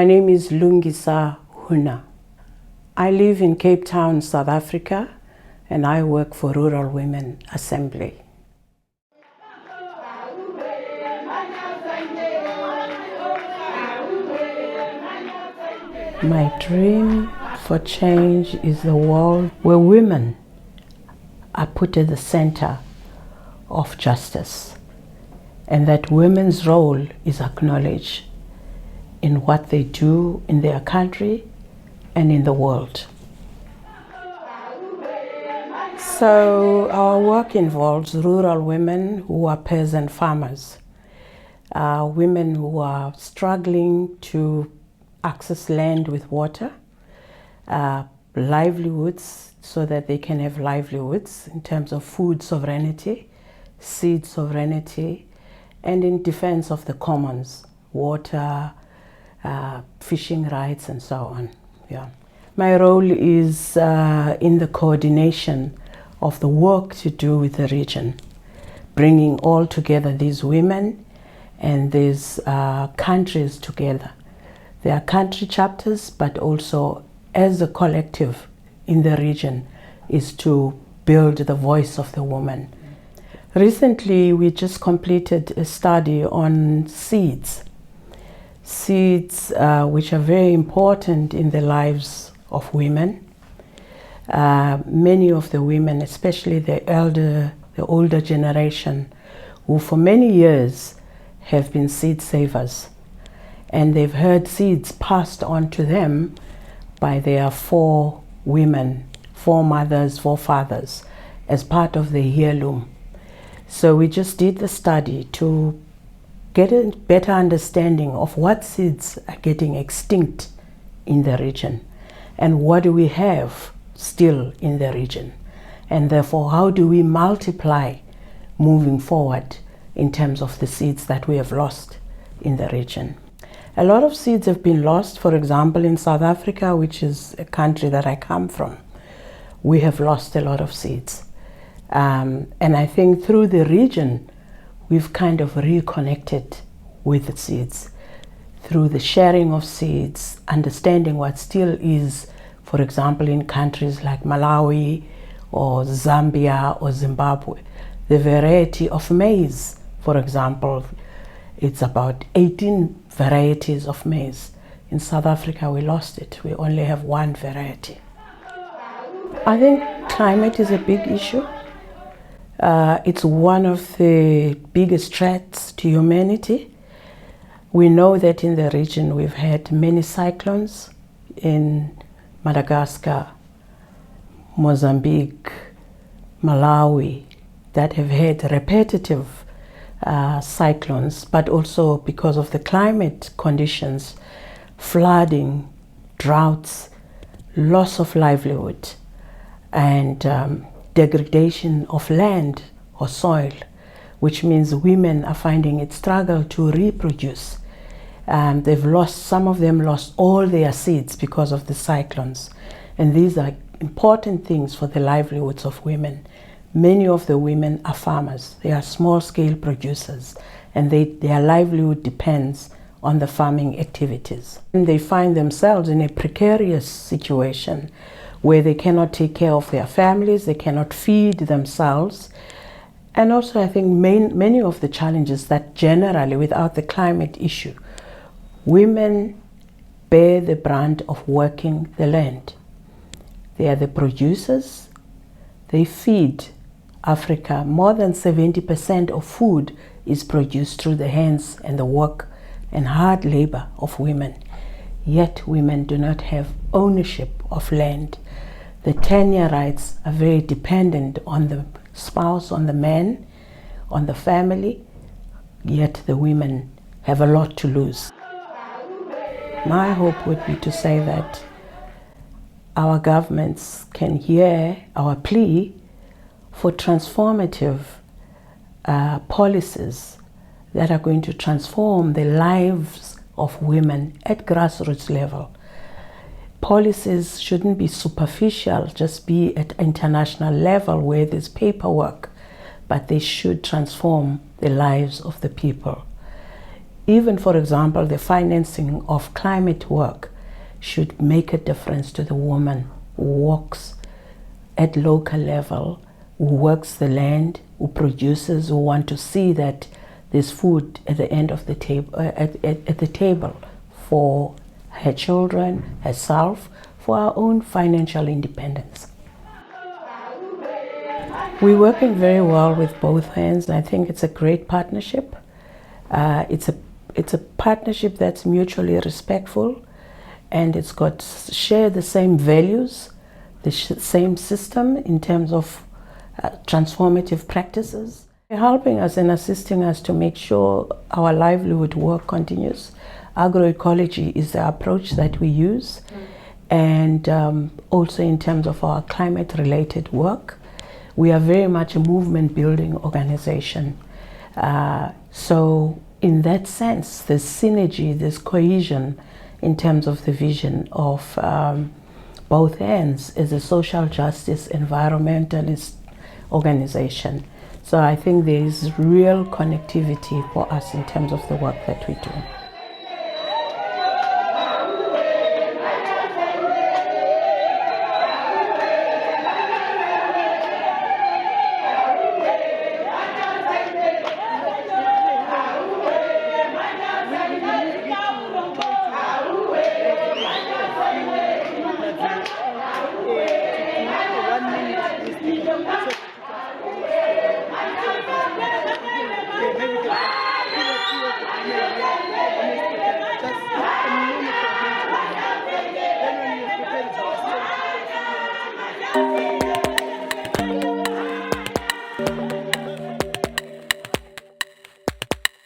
My name is Lungisa Huna. I live in Cape Town, South Africa, and I work for Rural Women Assembly. My dream for change is a world where women are put at the center of justice, and that women's role is acknowledged in what they do in their country and in the world. So our work involves rural women who are peasant farmers, women who are struggling to access land with water, livelihoods so that they can have livelihoods in terms of food sovereignty, seed sovereignty, and in defense of the commons, water, fishing rights, and so on. Yeah. My role is in the coordination of the work to do with the region, bringing all together these women and these countries together. There are country chapters, but also as a collective in the region is to build the voice of the woman. Recently, we just completed a study on seeds. Seeds which are very important in the lives of women. Many of the women, especially the older generation, who for many years have been seed savers, and they've heard seeds passed on to them by their four mothers, forefathers, as part of the heirloom. So we just did the study to get a better understanding of what seeds are getting extinct in the region and what do we have still in the region, and therefore how do we multiply moving forward in terms of the seeds that we have lost in the region. A lot of seeds have been lost. For example, in South Africa, which is a country that I come from, we have lost a lot of seeds, and I think through the region we've kind of reconnected with the seeds through the sharing of seeds, understanding what still is, for example, in countries like Malawi or Zambia or Zimbabwe. The variety of maize, for example, it's about 18 varieties of maize. In South Africa, we lost it. We only have one variety. I think climate is a big issue. It's one of the biggest threats to humanity. We know that in the region we've had many cyclones in Madagascar, Mozambique, Malawi, that have had repetitive cyclones, but also because of the climate conditions, flooding, droughts, loss of livelihood, and degradation of land or soil, which means women are finding it struggle to reproduce. Some of them lost all their seeds because of the cyclones. And these are important things for the livelihoods of women. Many of the women are farmers. They are small-scale producers, and their livelihood depends on the farming activities. And they find themselves in a precarious situation where they cannot take care of their families, they cannot feed themselves. And also I think many of the challenges that generally, without the climate issue, women bear the brunt of working the land. They are the producers, they feed Africa. More than 70% of food is produced through the hands and the work and hard labor of women. Yet women do not have ownership of land. The tenure rights are very dependent on the spouse, on the man, on the family, yet the women have a lot to lose. My hope would be to say that our governments can hear our plea for transformative policies that are going to transform the lives of women at grassroots level. Policies shouldn't be superficial, just be at international level where there's paperwork, but they should transform the lives of the people. even, for example, the financing of climate work should make a difference to the woman who works at local level, who works the land, who produces, who want to see that there's food at the end of the table, at the table for her children, herself, for our own financial independence. We're working very well with both hands. I think it's a great partnership. It's a partnership that's mutually respectful, and it's got share the same values, the same system in terms of transformative practices. They're helping us and assisting us to make sure our livelihood work continues. Agroecology is the approach that we use, and also in terms of our climate-related work, we are very much a movement-building organization. So in that sense, there's synergy, there's cohesion in terms of the vision of both ends as a social justice environmentalist organization. So I think there is real connectivity for us in terms of the work that we do.